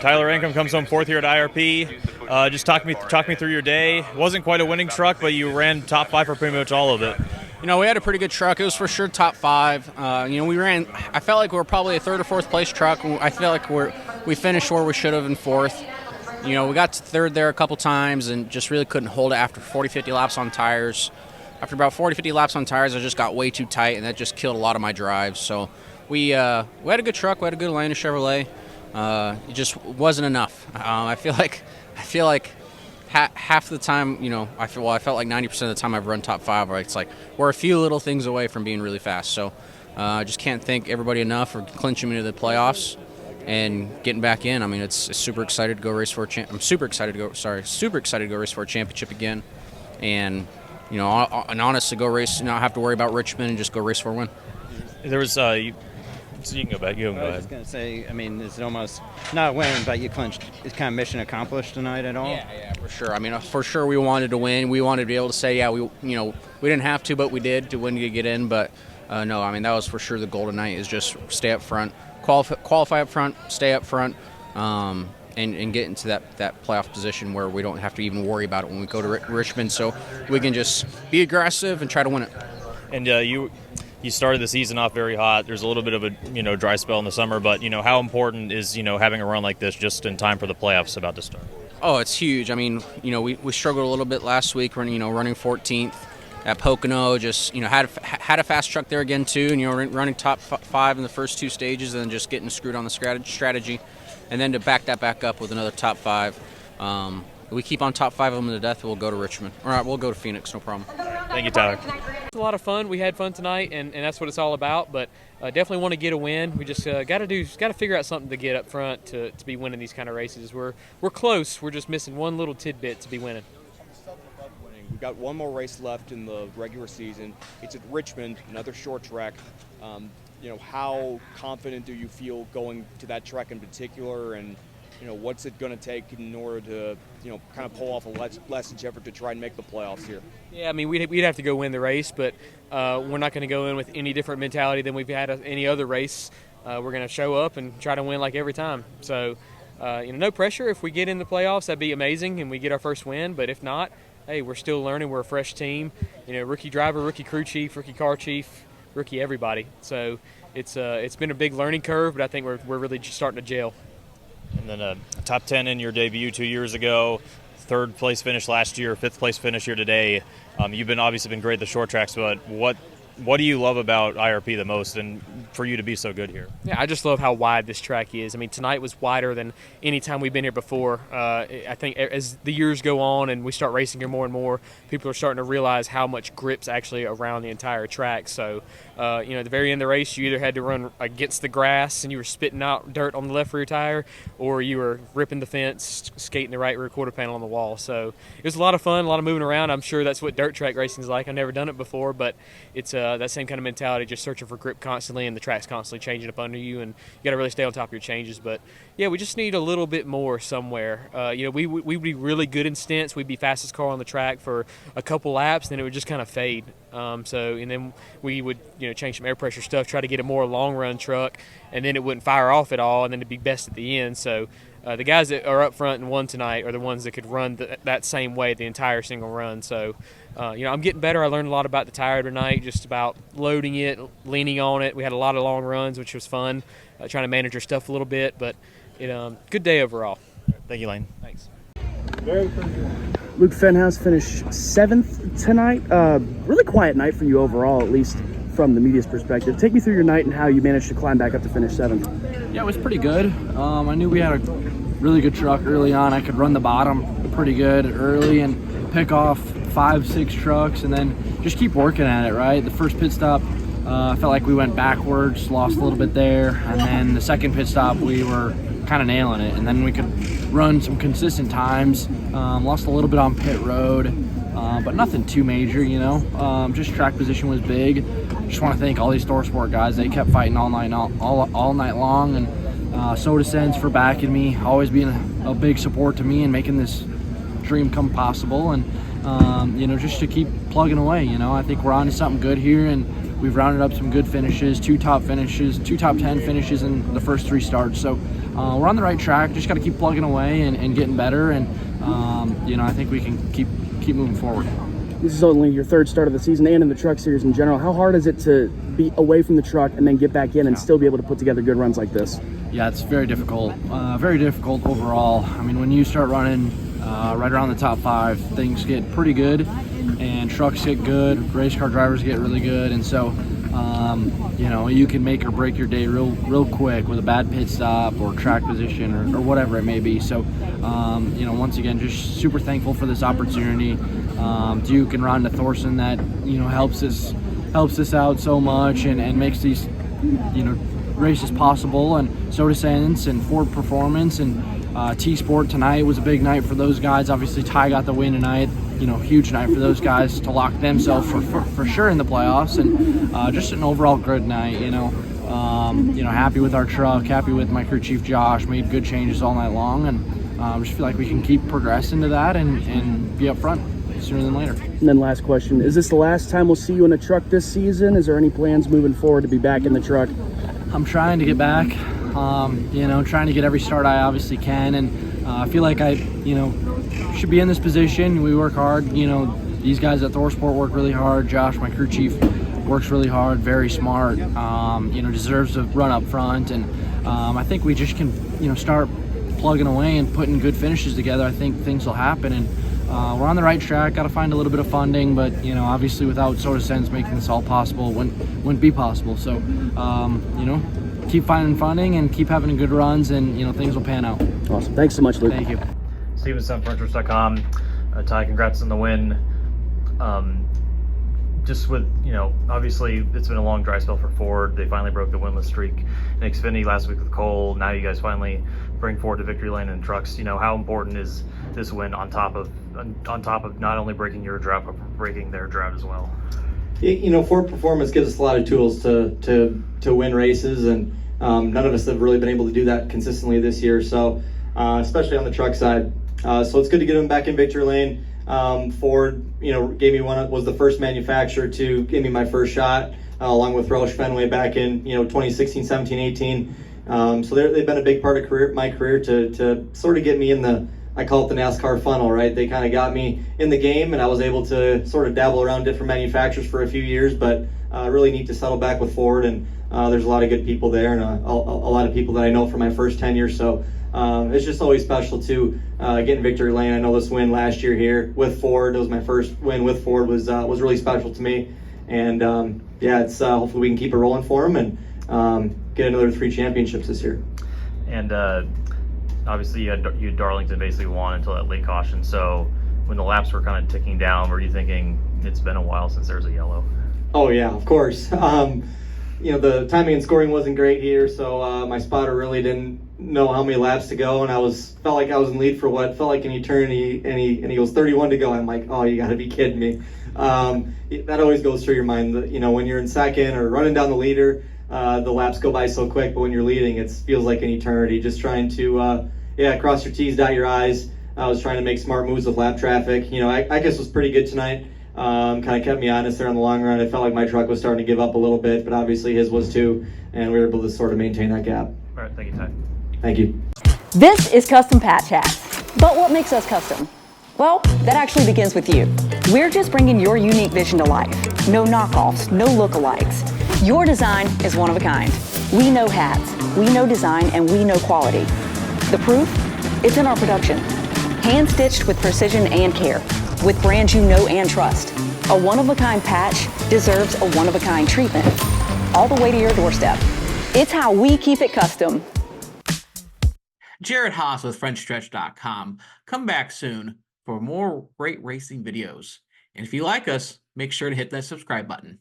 Tyler Ankrum comes home fourth here at IRP. Just talk me through your day. It wasn't quite a winning truck, but you ran top 5 for pretty much all of it. We had a pretty good truck. It was for sure top 5. We ran. I felt like we were probably a 3rd or 4th place truck. I feel like we finished where we should have in 4th. We got to 3rd there a couple times and just really couldn't hold it after 40, 50 laps on tires. After about 40, 50 laps on tires, I just got way too tight, and that just killed a lot of my drives. So we had a good truck. We had a good Layne Chevrolet. It just wasn't enough. I feel like half the time, I felt like 90% of the time I've run top 5. It's like we're a few little things away from being really fast. So I just can't thank everybody enough for clinching me to the playoffs and getting back in. I mean, it's super excited to go race for I'm super excited to go race for a championship again, and honestly, go race. Not have to worry about Richmond and just go race for a win. There was you can go back. You can go ahead. I was just going to say, I mean, it's almost not a win, but you clinched. It's kind of mission accomplished tonight at all. Yeah, for sure. I mean, for sure, we wanted to win. We wanted to be able to say, yeah, we didn't have to, but we did to win to get in. But no, I mean, that was for sure the goal tonight. Is just stay up front, qualify up front, stay up front, and get into that playoff position where we don't have to even worry about it when we go to Richmond. So we can just be aggressive and try to win it. And you started the season off very hot. There's a little bit of a dry spell in the summer, but how important is having a run like this just in time for the playoffs about to start? Oh, it's huge. I mean, we struggled a little bit last week running 14th at Pocono. Just had a fast truck there again too, and running top 5 in the first 2 stages, and then just getting screwed on the strategy, and then to back that back up with another top 5. We keep on top 5 of them to death, we'll go to Richmond. All right, we'll go to Phoenix, no problem. Thank you, Tyler. It's a lot of fun. We had fun tonight, and that's what it's all about. But definitely want to get a win. We just got to figure out something to get up front to be winning these kind of races. We're close. We're just missing one little tidbit to be winning. We've got one more race left in the regular season. It's at Richmond, another short track. How confident do you feel going to that track in particular, and what's it going to take in order to kind of pull off a last-ditch effort to try and make the playoffs here? Yeah, I mean, we'd have to go win the race, but we're not going to go in with any different mentality than we've had any other race. We're going to show up and try to win like every time. So, no pressure. If we get in the playoffs, that'd be amazing, and we get our first win. But if not, hey, we're still learning. We're a fresh team. Rookie driver, rookie crew chief, rookie car chief, rookie everybody. So it's been a big learning curve, but I think we're really just starting to gel. And then top 10 in your debut 2 years ago, 3rd place finish last year, 5th place finish here today. You've obviously been great at the short tracks, but what do you love about IRP the most, and for you to be so good here? Yeah, I just love how wide this track is. I mean, tonight was wider than any time we've been here before. I think as the years go on and we start racing here more and more, people are starting to realize how much grip's actually around the entire track. So, at the very end of the race, you either had to run against the grass and you were spitting out dirt on the left rear tire, or you were ripping the fence, skating the right rear quarter panel on the wall. So it was a lot of fun, a lot of moving around. I'm sure that's what dirt track racing is like. I've never done it before, but it's that same kind of mentality, just searching for grip constantly, and the track's constantly changing up under you, and you got to really stay on top of your changes. But yeah, we just need a little bit more somewhere. We would be really good in stints. We'd be fastest car on the track for a couple laps, then it would just kind of fade. And then we would change some air pressure stuff, try to get a more long run truck, and then it wouldn't fire off at all, and then it'd be best at the end. So the guys that are up front and won tonight are the ones that could run that same way the entire single run. So I'm getting better. I learned a lot about the tire tonight, just about loading it, leaning on it. We had a lot of long runs, which was fun, trying to manage our stuff a little bit, but good day overall. Thank you, Layne. Thanks. Luke Fenhaus finished 7th tonight. Really quiet night for you overall, at least from the media's perspective. Take me through your night and how you managed to climb back up to finish 7th. Yeah, it was pretty good. I knew we had a really good truck early on. I could run the bottom pretty good early and pick off 5-6 trucks and then just keep working at it, right? The first pit stop, I felt like we went backwards, lost a little bit there. And then the second pit stop, we were kind of nailing it. And then we could run some consistent times. Lost a little bit on pit road, but nothing too major, just track position was big. Just want to thank all these Thorsport guys. They kept fighting all night long, and Soda Sense for backing me, always being a big support to me and making this dream come possible. And just to keep plugging away. I think we're on to something good here, and we've rounded up some good finishes, 2 top 10 finishes in the first 3 starts. So we're on the right track. Just got to keep plugging away and getting better, and I think we can keep moving forward. This is only your third start of the season and in the truck series in general. How hard is it to be away from the truck and then get back in and still be able to put together good runs like this? Yeah, it's very difficult overall. I mean, when you start running right around the top 5, things get pretty good, and trucks get good, race car drivers get really good, and so you can make or break your day real quick with a bad pit stop or track position or whatever it may be. So once again, just super thankful for this opportunity. Duke and Rhonda Thorson that helps us out so much and makes these races possible, and Soda Sands and Ford Performance and T-Sport tonight was a big night for those guys. Obviously Ty got the win tonight, huge night for those guys to lock themselves for sure in the playoffs, and just an overall good night. Happy with our truck, happy with my crew chief Josh, made good changes all night long, and just feel like we can keep progressing to that and be up front sooner than later. And then last question, is this the last time we'll see you in a truck this season? Is there any plans moving forward to be back in the truck? I'm trying to get back, trying to get every start I obviously can, and I feel like I should be in this position. We work hard, these guys at ThorSport work really hard. Josh, my crew chief, works really hard, very smart, deserves to run up front, and I think we just can start plugging away and putting good finishes together. I think things will happen, and we're on the right track. Got to find a little bit of funding, but obviously without Soda Sense making this all possible, wouldn't be possible. So keep finding funding and keep having good runs, and things will pan out. Awesome. Thanks so much, Luke. Thank you. Steven Stumpf, Frontstretch.com. Ty, congrats on the win. Just with, obviously it's been a long dry spell for Ford. They finally broke the winless streak in Xfinity last week with Cole. Now you guys finally bring Ford to victory lane in trucks. How important is this win on top of not only breaking your drought, but breaking their drought as well? Ford Performance gives us a lot of tools to win races, and none of us have really been able to do that consistently this year. So, especially on the truck side. So it's good to get them back in victory lane. Ford, was the first manufacturer to give me my first shot, along with Roush Fenway back in 2016, 17, 18. So they've been a big part of my career to sort of get me in I call it the NASCAR funnel, right? They kind of got me in the game, and I was able to sort of dabble around different manufacturers for a few years, but really neat to settle back with Ford, and there's a lot of good people there, and a lot of people that I know from my first tenure. So it's just always special to get in victory lane. I know this win last year here with Ford, it was my first win with Ford, was really special to me, and it's hopefully we can keep it rolling for them and get another 3 championships this year. And obviously you had Darlington basically won until that late caution. So when the laps were kind of ticking down, were you thinking it's been a while since there's a yellow? Oh yeah, of course. The timing and scoring wasn't great here, so my spotter really didn't know how many laps to go, and felt like I was in lead for what felt like an eternity, and he goes 31 to go. I'm like, oh, you got to be kidding me. That always goes through your mind. When you're in second or running down the leader, the laps go by so quick, but when you're leading, it feels like an eternity. Just trying to cross your T's, dot your I's. I was trying to make smart moves with lap traffic. I guess was pretty good tonight. Kind of kept me honest there in the long run. I felt like my truck was starting to give up a little bit, but obviously his was too, and we were able to sort of maintain that gap. All right, thank you, Ty. Thank you. This is Custom Patch Hats. But what makes us custom? Well, that actually begins with you. We're just bringing your unique vision to life. No knockoffs, no lookalikes. Your design is one of a kind. We know hats, we know design, and we know quality. The proof? It's in our production. Hand-stitched with precision and care, with brands you know and trust. A one-of-a-kind patch deserves a one-of-a-kind treatment, all the way to your doorstep. It's how we keep it custom. Jared Haas with Frontstretch.com. Come back soon for more great racing videos. And if you like us, make sure to hit that subscribe button.